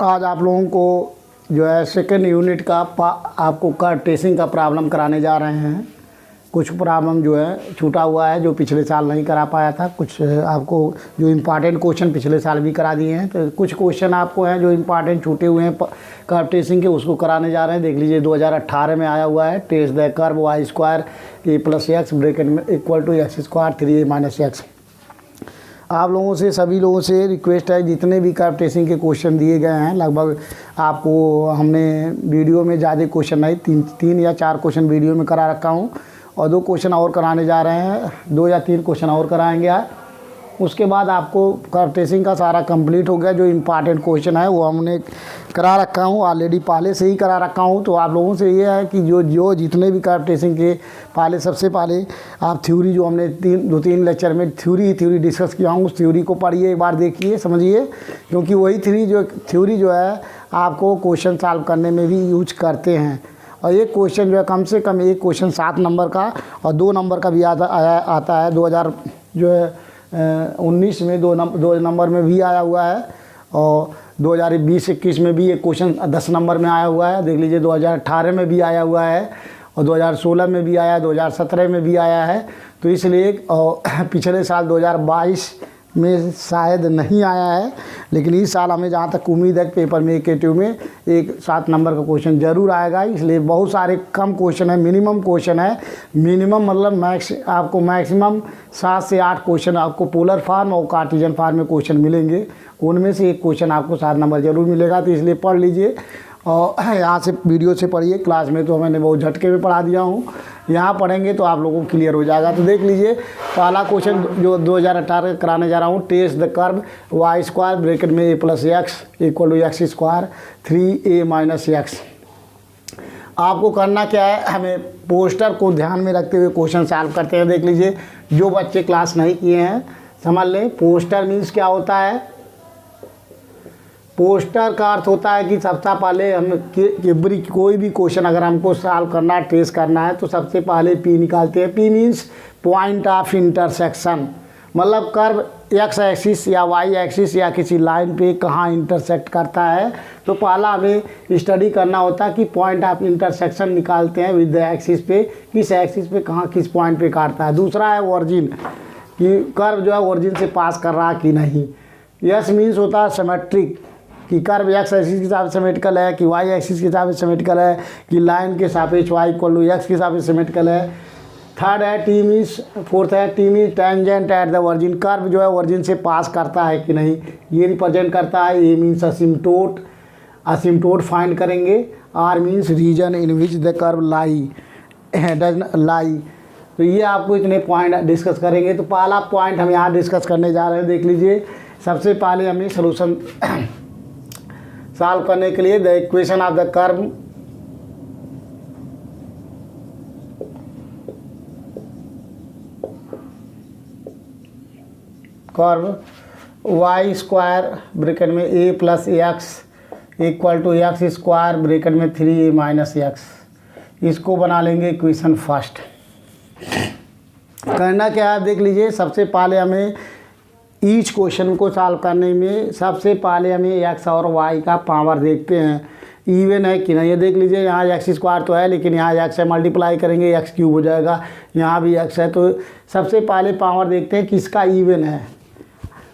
आज आप लोगों को जो है सेकंड यूनिट का आपको कर्व ट्रेसिंग का प्रॉब्लम कराने जा रहे हैं। कुछ प्रॉब्लम जो है छूटा हुआ है, जो पिछले साल नहीं करा पाया था। कुछ आपको जो इम्पॉर्टेंट क्वेश्चन पिछले साल भी करा दिए हैं, तो कुछ क्वेश्चन आपको हैं जो इम्पॉर्टेंट छूटे हुए हैं कर्व ट्रेसिंग के, उसको कराने जा रहे हैं। देख लीजिए 2018 में आया हुआ है, trace the curve y square a plus x bracket में equal to x square 3a minus x. आप लोगों से, सभी लोगों से रिक्वेस्ट है, जितने भी कर्व ट्रेसिंग के क्वेश्चन दिए गए हैं, लगभग आपको हमने वीडियो में ज़्यादा क्वेश्चन नहीं, तीन या चार क्वेश्चन वीडियो में करा रखा हूँ, और 2 क्वेश्चन और कराने जा रहे हैं, 2 या 3 क्वेश्चन और कराएंगे आज। उसके बाद आपको कर्व ट्रेसिंग का सारा कंप्लीट हो गया। जो इम्पॉर्टेंट क्वेश्चन है वो हमने करा रखा हूँ, ऑलरेडी पहले से ही करा रखा हूँ। तो आप लोगों से ये है कि जो जितने भी कर्व ट्रेसिंग के पहले, सबसे पहले आप थ्योरी, जो हमने 2-3 लेक्चर में थ्योरी डिस्कस किया हूँ, उस थ्योरी को पढ़िए, एक बार देखिए, समझिए, क्योंकि वही थ्योरी जो है आपको क्वेश्चन सॉल्व करने में भी यूज करते हैं। और एक क्वेश्चन जो है कम से कम एक क्वेश्चन 7 नंबर का और 2 नंबर का भी आता है। 2019 में 2 नंबर में भी आया हुआ है, और 2020-21 में भी एक क्वेश्चन 10 नंबर में आया हुआ है। देख लीजिए 2018 में भी आया हुआ है, और 2016 में भी आया, 2017 में भी आया है। तो इसलिए, और पिछले साल 2022 में शायद नहीं आया है, लेकिन इस साल हमें जहाँ तक उम्मीद है पेपर में केटीयू में एक 7 नंबर का क्वेश्चन ज़रूर आएगा। इसलिए बहुत सारे कम क्वेश्चन है, मिनिमम क्वेश्चन है। मिनिमम मतलब आपको मैक्सिमम 7 से 8 क्वेश्चन आपको पोलर फॉर्म और कार्टेशियन फॉर्म में क्वेश्चन मिलेंगे। उनमें से एक क्वेश्चन आपको 7 नंबर ज़रूर मिलेगा। तो इसलिए पढ़ लीजिए, और यहाँ से वीडियो से पढ़िए। क्लास में तो मैंने बहुत झटके में पढ़ा दिया हूँ, यहाँ पढ़ेंगे तो आप लोगों को क्लियर हो जाएगा। तो देख लीजिए पहला क्वेश्चन जो 2018 कराने जा रहा हूँ, trace the curve y square bracket में a plus x equal to x square 3a minus x. आपको करना क्या है, हमें पोस्टर को ध्यान में रखते हुए क्वेश्चन सॉल्व करते हैं। देख लीजिए, जो बच्चे क्लास नहीं किए हैं समझ लें, पोस्टर मीन्स क्या होता है। पोस्टर का अर्थ होता है कि सबसे पहले हम कोई भी क्वेश्चन अगर हमको सॉल्व करना है, ट्रेस करना है, तो सबसे पहले पी निकालते हैं। P means point of intersection, मतलब कर्व एक्स एक्सिस या वाई एक्सिस या किसी लाइन पे कहाँ इंटरसेक्ट करता है। तो पहला हमें स्टडी करना होता है कि पॉइंट ऑफ इंटरसेक्शन निकालते हैं विद द एक्सिस पे, किस एक्सिस पे कहाँ किस पॉइंट पे काटता है। दूसरा है ओरिजिन, कि कर्व जो है ओरिजिन से पास कर रहा है कि नहीं। यस मीन्स होता है सिमेट्रिक, कि कर्व एक्स एक्सिस के हिसाब से सिमेट्रिकल है, कि वाई एक्सिस के हिसाब से सिमेट्रिकल है, कि लाइन के सापेक्ष वाई इक्वल टू एक्स के हिसाब से सिमेट्रिकल है। थर्ड है टी मीन्स, फोर्थ है T means tangent at the origin, curve जो है ओरिजिन से पास करता है कि नहीं, ये रिप्रेजेंट करता है। ए मीन्स असिम्टोट फाइंड करेंगे। R means region in which the curve lie does lie. तो ये आपको इतने पॉइंट डिस्कस करेंगे। तो पहला पॉइंट हम यहाँ डिस्कस करने जा रहे हैं। देख लीजिए, सबसे पहले हमें सोल्यूशन सॉल्व करने के लिए the equation of the curve y square bracket में a plus x equal to x square bracket में 3a माइनस एक्स, इसको बना लेंगे इक्वेशन फर्स्ट। करना क्या है, देख लीजिए, सबसे पहले हमें ईच क्वेश्चन को सॉल्व करने में सबसे पहले हमें एक्स और वाई का पावर देखते हैं, इवन है कि नहीं। ये देख लीजिए, यहाँ एक्स स्क्वायर तो है, लेकिन यहाँ एक्स से मल्टीप्लाई करेंगे एक्स क्यूब हो जाएगा, यहाँ भी एक्स है। तो सबसे पहले पावर देखते हैं किसका इवन है।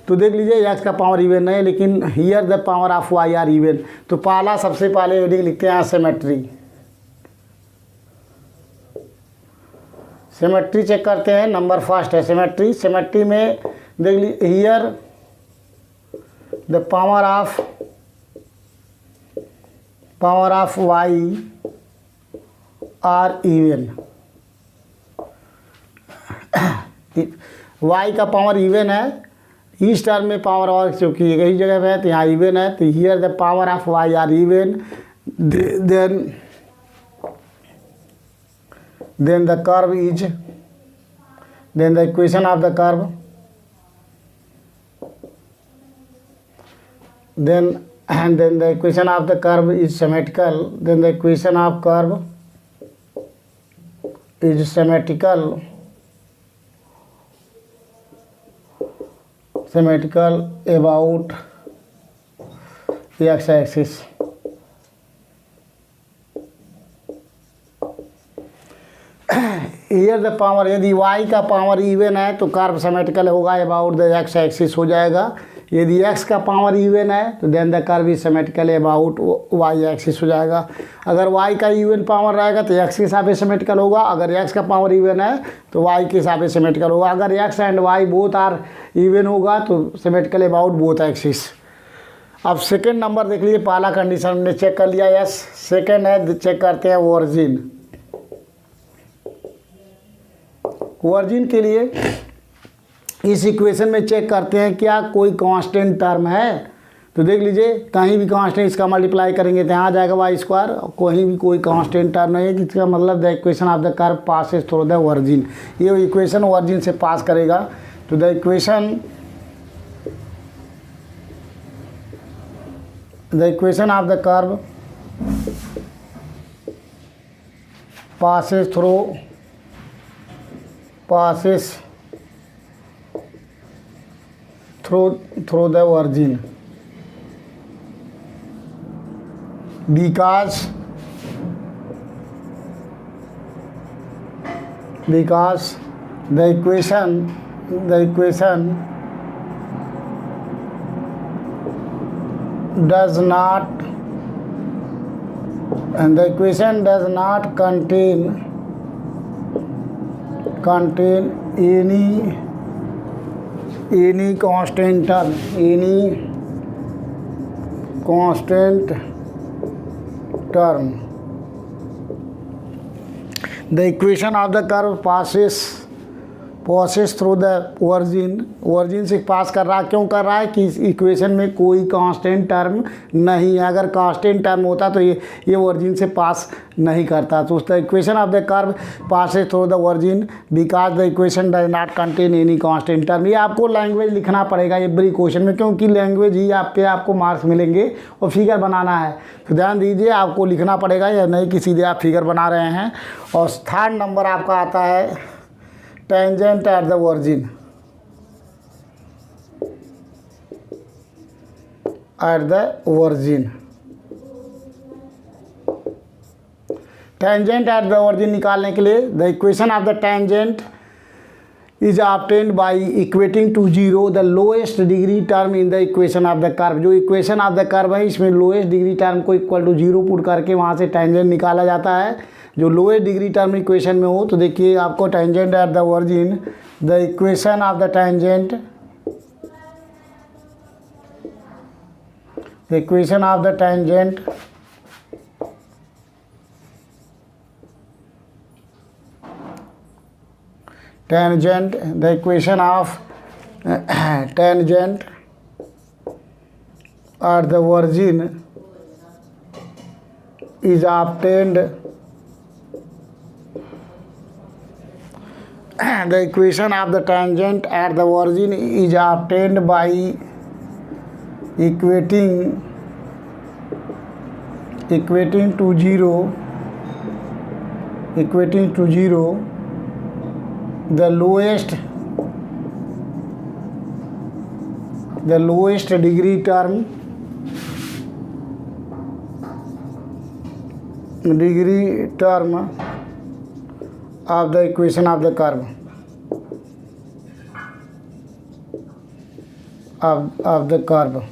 तो देख लीजिए एक्स का पावर इवन है, लेकिन here the power of y are even. तो पहला सबसे पहले लिखते हैं सिमेट्री। सिमेट्री चेक करते हैं, नंबर फर्स्ट है सिमेट्री। सिमेट्री में देख लीजिए, here the power of y are even. Y का पावर इवन है, इस टर्म में पावर और क्योंकि यही जगह पे है तो यहाँ इवन है। तो here the power of y are even, then the curve is, then the equation of the curve, then the equation of the curve is symmetrical, then the equation of curve is symmetrical about x axis. Here the power, यदि y का power even है तो curve symmetrical होगा about the x axis हो जाएगा। यदि x का power even है तो then the curve is symmetrical about y axis हो जाएगा। अगर y का इवन पावर रहेगा तो x के हिसाब से सिमेट्रिकल होगा, अगर x का पावर इवन है तो y के हिसाब से सिमेट्रिकल होगा। अगर x and y both are even होगा तो सिमेट्रिकल अबाउट बोथ एक्सिस। अब सेकंड नंबर देख लीजिए, पहला कंडीशन हमने चेक कर लिया, यस। सेकंड है, चेक करते हैं ओरिजिन। ओरिजिन के लिए इस इक्वेशन में चेक करते हैं क्या कोई कांस्टेंट टर्म है। तो देख लीजिए, कहीं भी कांस्टेंट, इसका मल्टीप्लाई करेंगे तो यहाँ आ जाएगा वाई स्क्वायर, कहीं भी कोई कांस्टेंट टर्म नहीं है, जिसका मतलब the equation of the curve passes through the origin. ये इक्वेशन ओरिजिन से पास करेगा। तो the equation of the curve passes through the origin, because the equation does not contain any constant term. The equation of the curve passes through the origin से पास कर रहा है। क्यों कर रहा है कि इस इक्वेशन में कोई कांस्टेंट टर्म नहीं है। अगर कांस्टेंट टर्म होता तो ये ओरिजिन से पास नहीं करता। तो the equation of the curve passes through the origin because the equation does not contain any constant term. ये आपको लैंग्वेज लिखना पड़ेगा एवरी क्वेश्चन में, क्योंकि लैंग्वेज ही आपको मार्क्स मिलेंगे और फिगर बनाना है। तो ध्यान दीजिए, आपको लिखना पड़ेगा, या नहीं कि सीधे आप फिगर बना रहे हैं। और थर्ड नंबर आपका आता है tangent at the origin. Tangent at the origin निकालने के लिए the equation of the tangent is obtained by equating to zero the lowest degree term in the equation of the curve. जो equation of the curve है, इसमें lowest degree term को equal to zero put करके वहाँ से tangent निकाला जाता है। जो लोएस्ट डिग्री टर्म इक्वेशन में हो, तो देखिए आपको tangent at the origin, the equation of the tangent, the equation of the tangent the equation of tangent at the origin is obtained, the equation of the tangent at the origin is obtained by equating to zero the lowest degree term of the equation of the curve of the curve,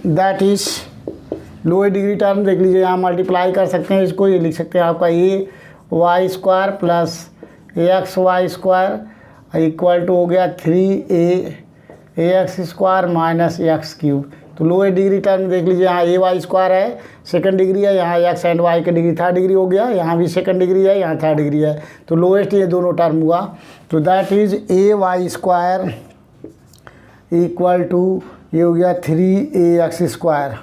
that is lowest degree term. देख लीजिए, यहाँ multiply कर सकते हैं इसको, ये लिख सकते हैं आपका a y square plus x y square equal to हो गया 3a x square minus x cube. तो लोएस्ट डिग्री टर्म देख लीजिए, यहाँ ए वाई स्क्वायर है, सेकंड डिग्री है, यहाँ एक्स एंड वाई की डिग्री थर्ड डिग्री हो गया, यहाँ भी सेकंड डिग्री है, यहाँ थर्ड डिग्री है। तो लोएस्ट ये दोनों टर्म हुआ। तो that is a y square equal to ये हो गया 3a एक्स स्क्वायर।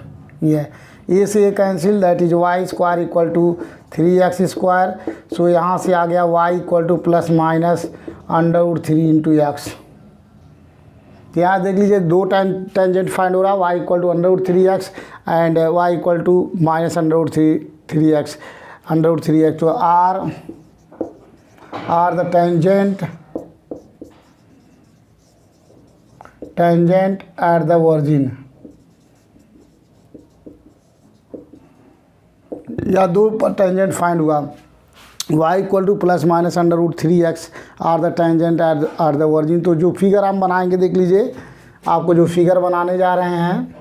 ये ए से a cancel, that is y square equal to 3x स्क्वायर। सो यहाँ से आ गया y equal to plus minus √3 into x. यहाँ देख लीजिए, दो टेंजेंट फाइंड हो रहा है, y equal to √3x and y equal to minus √3x। तो are the tangent at the origin, या दो टेंजेंट फाइंड हुआ। y equal to plus minus under root 3x are the tangent at the origin. तो जो figure हम बनाएंगे, देख लीजिए, आपको जो फिगर बनाने जा रहे हैं,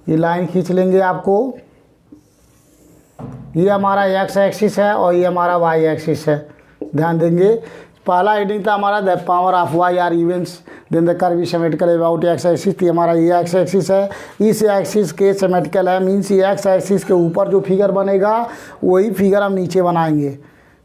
ये लाइन खींच लेंगे आपको। ये हमारा x एक्सिस है और ये हमारा y एक्सिस है। ध्यान देंगे, पहला हेडिंग था हमारा the power of y are इवेंट्स, then the curve is symmetrical about x axis. तो हमारा ये x एक्सिस है, इस एक्सिस के सिमेट्रिकल है, मीन्स ये x एक्सिस के ऊपर जो फिगर बनेगा वही फिगर हम नीचे बनाएंगे।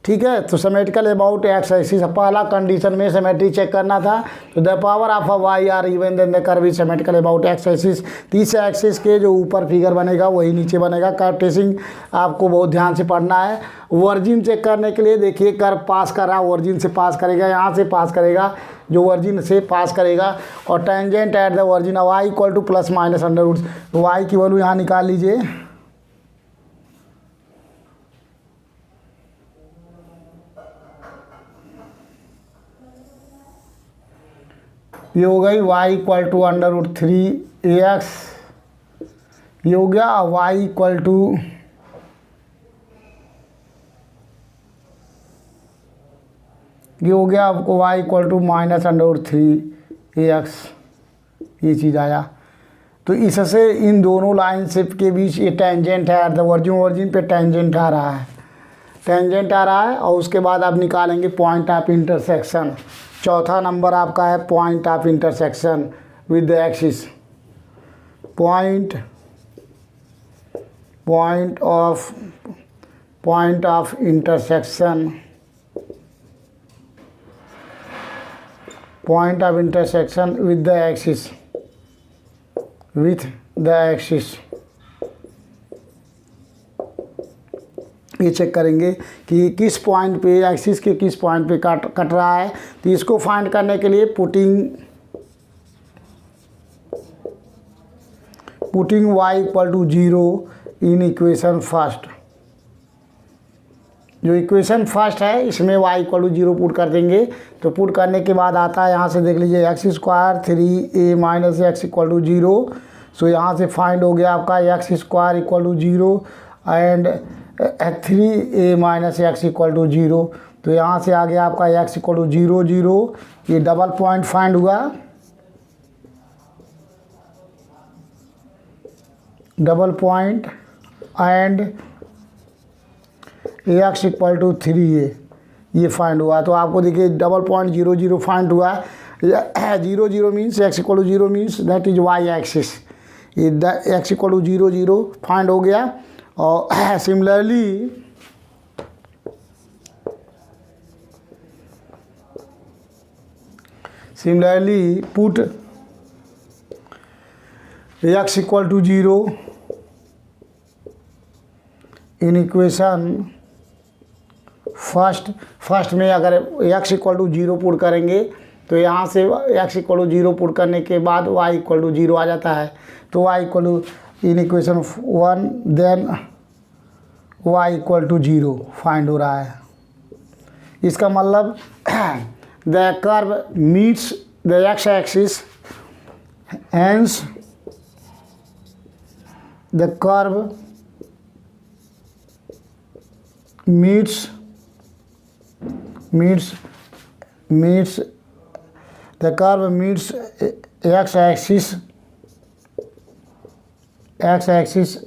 ठीक है, तो सिमेट्रिकल अबाउट x एक्सिस, पहला कंडीशन में सिमेट्री चेक करना था। तो the power of y are even then the curve is symmetrical about x axis. तीस एक्सिस के जो ऊपर फिगर बनेगा वही नीचे बनेगा। कर्व ट्रेसिंग आपको बहुत ध्यान से पढ़ना है। वर्जिन चेक करने के लिए देखिए, कर्व पास कर रहा, वर्जिन से पास करेगा, यहाँ से पास करेगा, जो वर्जिन से पास करेगा। और tangent at the origin y equal to plus minus under root, y की वैल्यू यहाँ निकाल लीजिए। ये हो गई y equal to under root 3ax, ये हो गया। y इक्वल टू ये हो गया आपको y equal to minus under root 3ax, ये चीज़ आया। तो इससे इन दोनों लाइन से के बीच ये टेंजेंट है, द वर्जिन पे टेंजेंट आ रहा है, टेंजेंट आ रहा है। और उसके बाद आप निकालेंगे पॉइंट ऑफ इंटरसेक्शन। चौथा नंबर आपका है point of intersection with the axis, point of intersection, point of intersection with the axis, ये चेक करेंगे कि किस पॉइंट पे, एक्सिस के किस पॉइंट पे कट रहा है। तो इसको फाइंड करने के लिए putting y equal to 0 in equation first, जो इक्वेशन फर्स्ट है इसमें y इक्वल टू 0 पुट कर देंगे। तो पुट करने के बाद आता है, यहाँ से देख लीजिए, x square 3a minus x equal to 0। So यहाँ से फाइंड हो गया आपका x square equal to 0 and 3a minus x equal to 0। तो यहाँ से आ गया आपका x इक्वल टू 0 0, ये डबल पॉइंट फाइंड हुआ, double point and x equal to 3a, ये फाइंड हुआ। तो आपको देखिए डबल पॉइंट 0 0 फाइंड हुआ। 0 0 means x equal to 0 means that is y axis, ये x इक्वल टू 0 0 फाइंड हो गया। और similarly put x equal to 0 in equation first में अगर x इक्वल टू 0 पुट करेंगे तो यहाँ से x इक्वल टू 0 पुट करने के बाद y इक्वल टू 0 आ जाता है। तो y equal to in equation 1 then y equal to 0 find हो रहा है। इसका मतलब the curve meets the x axis, hence the curve meets the curve meets x axis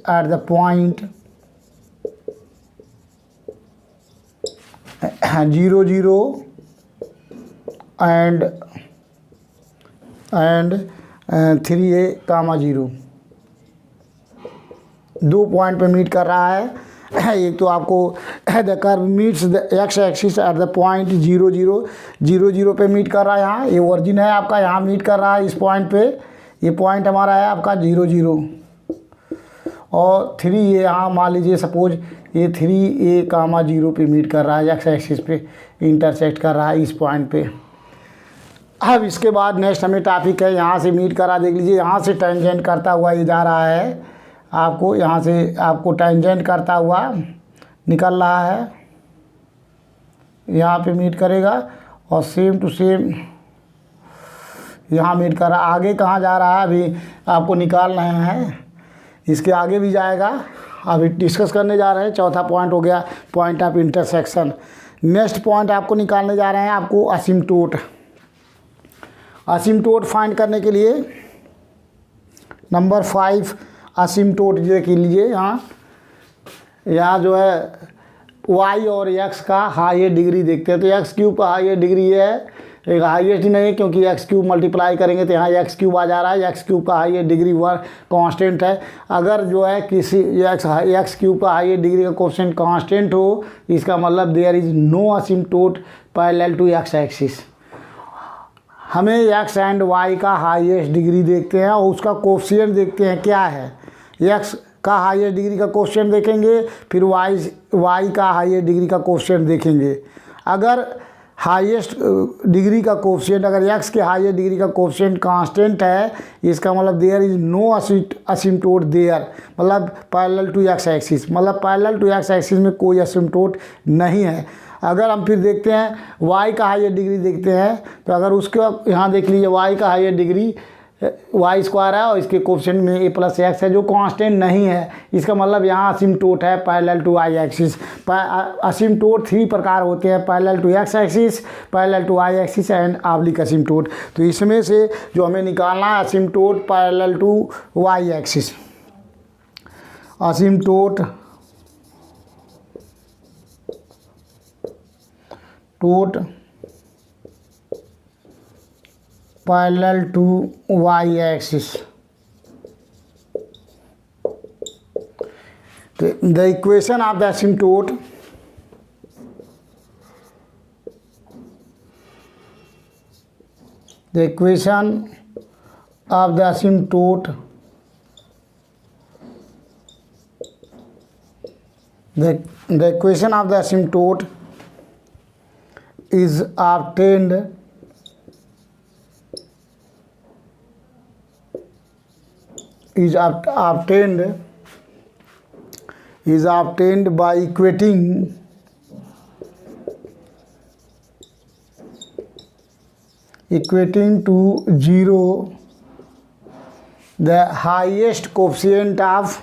at the point 0 0 and 3a कामा 0, दो point पे meet कर रहा है। एक तो आपको the curve meets the x axis at the point 0 0 पे meet कर रहा है। यहाँ ये वर्जिन है आपका, यहाँ मीट कर रहा है इस पॉइंट पे, ये पॉइंट हमारा है आपका 0 0 और 3 ये यहाँ मान लीजिए सपोज ये 3a कामा 0 पे मीट कर रहा है, एक्स एक्सिस पे इंटरसेक्ट कर रहा है इस पॉइंट पे। अब इसके बाद नेक्स्ट हमें टॉपिक है, यहाँ से मीट कर रहा, देख लीजिए यहाँ से टेंजेंट करता हुआ ये जा रहा है आपको, यहाँ से आपको टेंजेंट करता हुआ निकल रहा है, यहाँ पे मीट करेगा और सेम टू सेम यहाँ मीट कर रहा है। आगे कहाँ जा रहा है अभी आपको निकालना है, इसके आगे भी जाएगा, अभी डिस्कस करने जा रहे हैं। चौथा पॉइंट हो गया point of intersection. Next point आपको निकालने जा रहे हैं आपको असिम्प्टोट। असिम्प्टोट फाइंड करने के लिए नंबर 5 असिम्प्टोट देख लीजिए। यहाँ जो है y और x का हाईएस्ट डिग्री देखते हैं, तो एक्स क्यूब का हाईएस्ट डिग्री ये है, एक हाईएस्ट ही नहीं है क्योंकि एक्स क्यूब मल्टीप्लाई करेंगे तो यहाँ एक्स क्यूब आ जा रहा है। एक्स क्यूब का हाईएस्ट डिग्री कांस्टेंट है। अगर जो है किसी एक्स क्यूब का हाईएस्ट डिग्री का कोएफिशिएंट कांस्टेंट हो, इसका मतलब there is no asymptote parallel to x axis. हमें एक्स एंड वाई का हाईएस्ट डिग्री देखते हैं और उसका कोएफिशिएंट देखते हैं क्या है। एक्स का हाईएस्ट डिग्री का कोएफिशिएंट देखेंगे, फिर वाई का हाईएस्ट डिग्री का कोएफिशिएंट देखेंगे। अगर हाईएस्ट डिग्री का कोएफिशिएंट, अगर एक्स के हाईएस्ट डिग्री का कोएफिशिएंट कांस्टेंट है, इसका मतलब देयर इज नो असिम्प्टोट देयर, मतलब पैरेलल टू एक्स एक्सिस, मतलब पैरेलल टू एक्स एक्सिस में कोई असिम्प्टोट नहीं है। अगर हम फिर देखते हैं वाई का हाईएस्ट डिग्री देखते हैं, तो अगर उसके यहाँ देख लीजिए वाई का हाईएस्ट डिग्री वाई स्क्वायर है और इसके कोएफिशिएंट में ए प्लस एक्स है जो कांस्टेंट नहीं है, इसका मतलब यहाँ असिम्प्टोट है parallel to y axis. Asymptote 3 प्रकार होते हैं, parallel to x axis, parallel to y axis and oblique asymptote. तो इसमें से जो हमें निकालना है asymptote parallel to y axis. Asymptote parallel to y-axis. The equation of the asymptote the equation of the asymptote is obtained by equating to 0 the highest coefficient of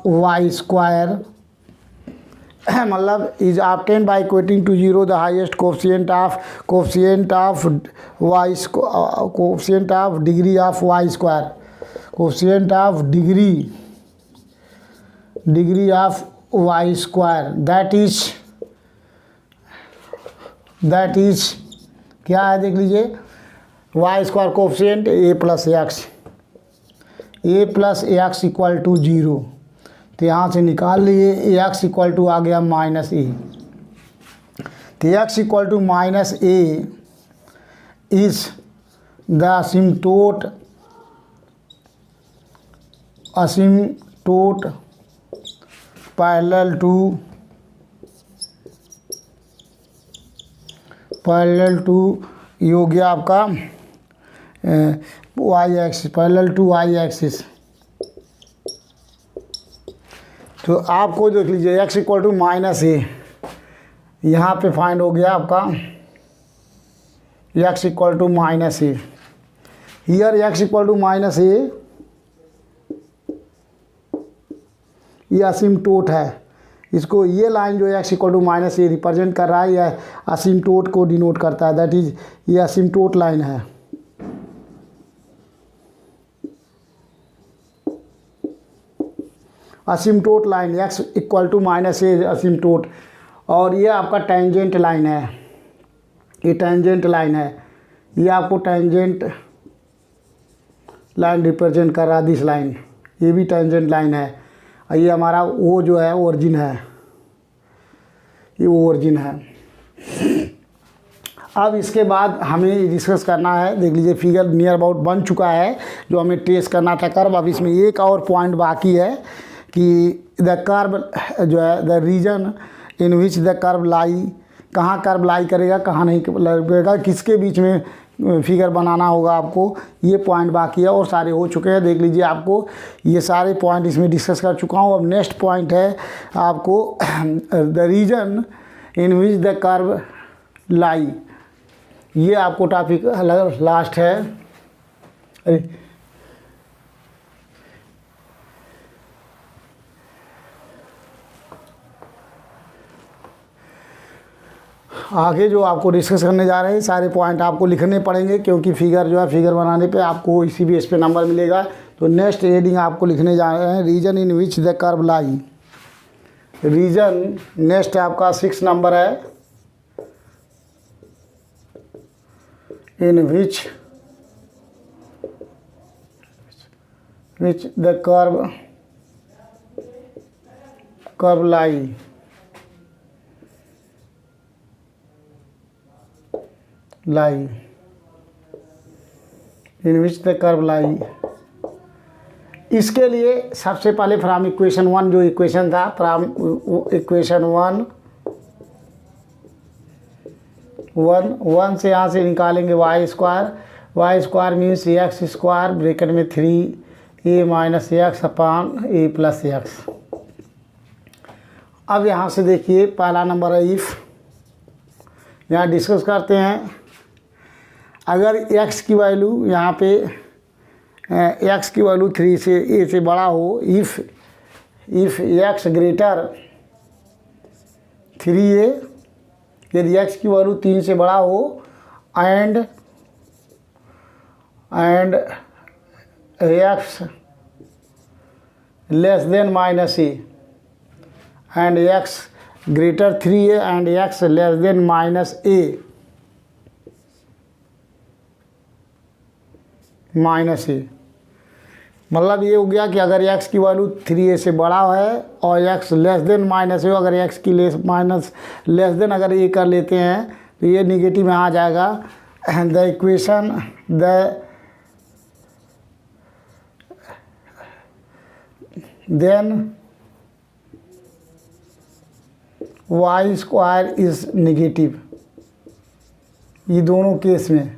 y square मतलब is obtained by equating to 0 the highest coefficient of degree of y square, coefficient of degree of y square, that is क्या है देख लीजिए, y square coefficient a plus x equal to 0, तो यहाँ से निकाल लिए एक्स इक्वल टू आ गया माइनस ए, तो x equal to minus a is the asymptote parallel to ये हो गया आपका y axis, parallel to y axis. तो आपको देख लीजिए x equal to minus a, यहाँ पे फाइंड हो गया आपका x equal to minus a, here x equal to minus a, ये असिम्प्टोट है। इसको ये लाइन जो x equal to minus a represent कर रहा है, यह असिम्प्टोट को डिनोट करता है, दैट इज ये असिम्प्टोट लाइन है। Asymptote line x equal to minus a asymptote, और ये आपका टेंजेंट लाइन है, ये टेंजेंट लाइन है, ये आपको टेंजेंट लाइन रिप्रेजेंट कर रहा है, दिस लाइन, ये भी टेंजेंट लाइन है। ये हमारा वो जो है ओरिजिन है, ये ओरिजिन है। अब इसके बाद हमें डिस्कस करना है, देख लीजिए फिगर नियर अबाउट बन चुका है, जो हमें ट्रेस करना था कर्व। अब इसमें एक और पॉइंट बाकी है कि द कर्व जो है the region in which the curve lie, कहाँ कर्व लाई करेगा कहाँ नहीं लगेगा, किसके बीच में फिगर बनाना होगा आपको। ये पॉइंट बाकी है और सारे हो चुके हैं, देख लीजिए। आपको ये सारे पॉइंट इसमें डिस्कस कर चुका हूँ। अब नेक्स्ट पॉइंट है आपको the region in which the curve lie. ये आपको टॉपिक लास्ट है। अरे आगे जो आपको डिस्कस करने जा रहे हैं सारे पॉइंट आपको लिखने पड़ेंगे, क्योंकि फिगर जो है फिगर बनाने पे आपको इसी बेस पे नंबर मिलेगा। तो नेक्स्ट हेडिंग आपको लिखने जा रहे हैं region in which the curve lie. Region next आपका 6 नंबर है, in which the curve lie. In which the curve lie. इसके लिए सबसे पहले फ्रॉम इक्वेशन 1 जो इक्वेशन था, फ्रॉम इक्वेशन 1 से यहाँ से निकालेंगे y square means x square bracket में 3a minus x upon a plus x. अब यहाँ से देखिए पहला नंबर है इफ़। यहाँ डिस्कस करते हैं, अगर x की वैल्यू यहाँ पे x की वैल्यू 3 से a से बड़ा हो, इफ़ x ग्रेटर 3a, यदि x की वैल्यू 3 से बड़ा हो and x less than minus a and x greater 3a and x less than minus a मतलब ये हो गया कि अगर x की वैल्यू 3a से बड़ा है और x less than minus a, अगर x की लेस देन अगर a कर लेते हैं तो ये निगेटिव में आ जाएगा। The equation then y square is negative. ये दोनों केस में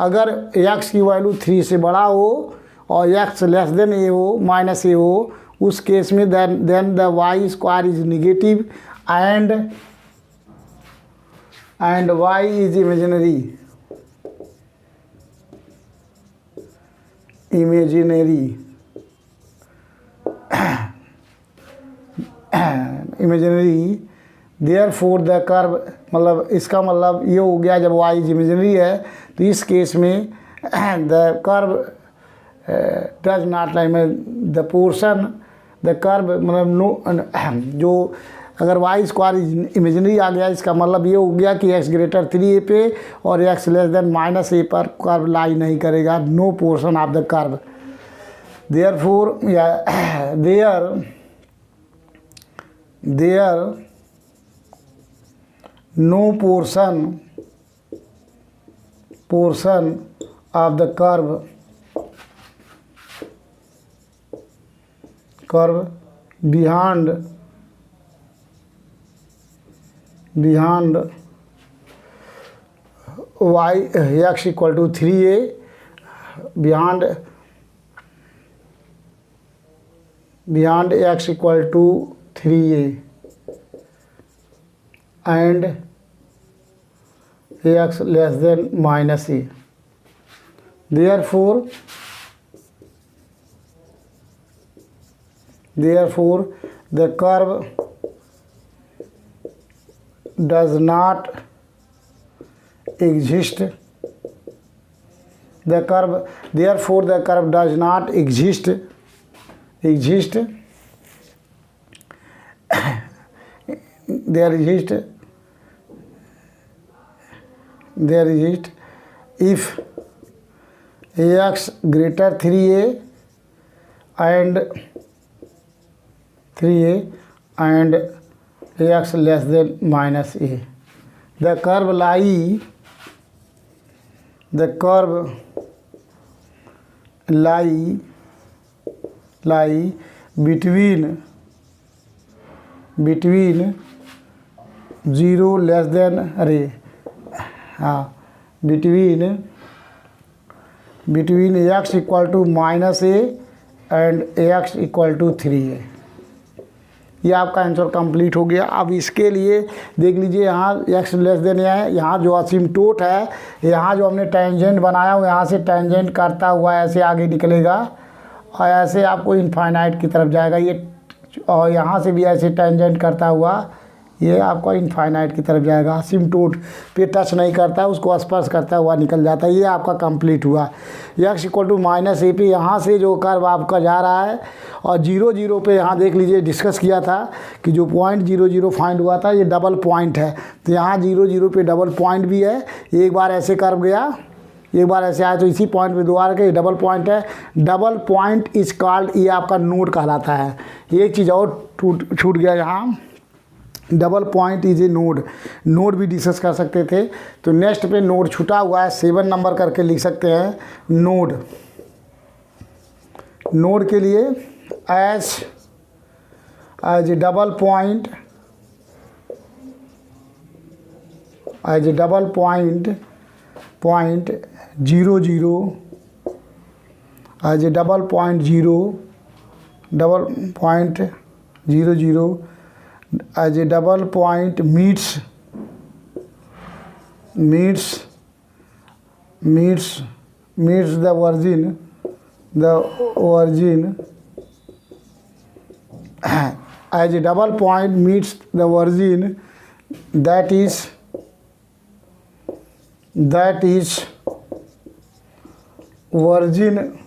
अगर x की वैल्यू 3 से बड़ा हो और x लेस देन a हो माइनस a हो, उस केस में then the y square is negative and y is imaginary. Therefore the curve, मतलब इसका मतलब ये हो गया जब y इज इमेजिनरी है तो इस केस में the curve does not like में द पोर्शन द कर्व, मतलब नो जो अगर y स्क्वायर इमेजिनरी आ गया, इसका मतलब ये हो गया कि x ग्रेटर 3a पे और x less than minus a पर कर्व लाई नहीं करेगा, no portion of the curve. Therefore there no portion of the curve beyond y x equal to 3a, beyond x equal to 3a and x less than minus a. Therefore the curve does not exist. Therefore the curve does not exist there exists if x greater 3a and x less than minus a. The curve lie between 0 less than between x equal to -a and x equal to 3a। ये आपका answer complete हो गया। अब इसके लिए देख लीजिए, यहाँ x लेस देन है, यहाँ जो असिम्प्टोट है, यहाँ जो हमने टेंजेंट बनाया वो यहाँ से टेंजेंट करता हुआ ऐसे आगे निकलेगा और ऐसे आपको इनफाइनाइट की तरफ जाएगा ये, और यहाँ से भी ऐसे टेंजेंट करता हुआ ये आपका इनफाइनाइट की तरफ जाएगा। असिम्प्टोट पे टच नहीं करता, उसको स्पर्श करता हुआ निकल जाता है। ये आपका कंप्लीट हुआ। x इक्वल टू -a पे यहाँ से जो कर्व आपका जा रहा है और 0 0 पे यहाँ देख लीजिए, डिस्कस किया था कि जो पॉइंट 0 0 फाइंड हुआ था ये डबल पॉइंट है, तो यहाँ 0 0 पे डबल पॉइंट भी है। एक बार ऐसे कर्व गया, एक बार ऐसे आया, तो इसी पॉइंट पे दोबारा के डबल पॉइंट है। डबल पॉइंट इज कॉल्ड, ये आपका नोड कहलाता है। एक चीज़ और छूट गया यहाँ, double point is a node. Node भी डिस्कस कर सकते थे, तो नेक्स्ट पे नोड छूटा हुआ है, 7 नंबर करके लिख सकते हैं। नोड के लिए as a double point, as a double point 0 0, as a double point 0 0 as a double point meets the origin as a double point meets the origin, that is origin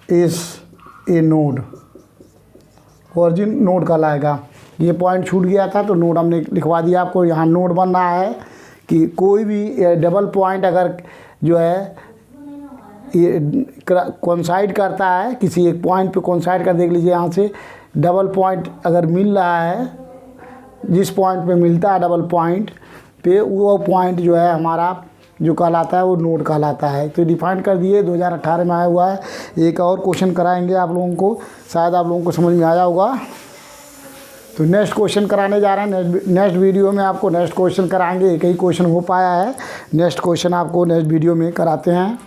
is a node। Origin node कहलाएगा। ये point छूट गया था तो node हमने लिखवा दिया आपको। यहाँ नोड बन रहा है कि कोई भी डबल पॉइंट अगर जो है ये कोइंसाइड करता है किसी एक पॉइंट पे, कोइंसाइड कर, देख लीजिए यहाँ से डबल पॉइंट अगर मिल रहा है, जिस पॉइंट पे मिलता है डबल पॉइंट पे, वो पॉइंट जो है हमारा जो कहलाता है वो नोड कहलाता है। तो डिफाइन कर दिए, 2018 में आया हुआ है। एक और क्वेश्चन कराएंगे आप लोगों को, शायद आप लोगों को समझ में आया होगा। तो नेक्स्ट क्वेश्चन कराने जा रहे हैं। नेक्स्ट वीडियो में आपको नेक्स्ट क्वेश्चन कराएंगे। एक ही क्वेश्चन हो पाया है, नेक्स्ट क्वेश्चन आपको नेक्स्ट वीडियो में कराते हैं।